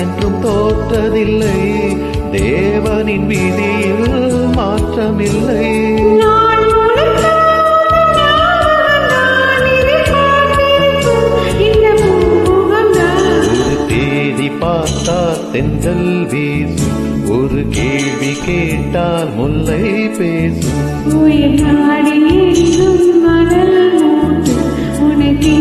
என்றும் தோற்றதில்லை, தேவனின் விதியில் மாற்றமில்லை. ஒரு தேதி பார்த்தால் தென்றல் வீசும், ஒரு கேள்வி கேட்டால் முல்லை பேசும். உயிர் நாடி மணல் உனக்கு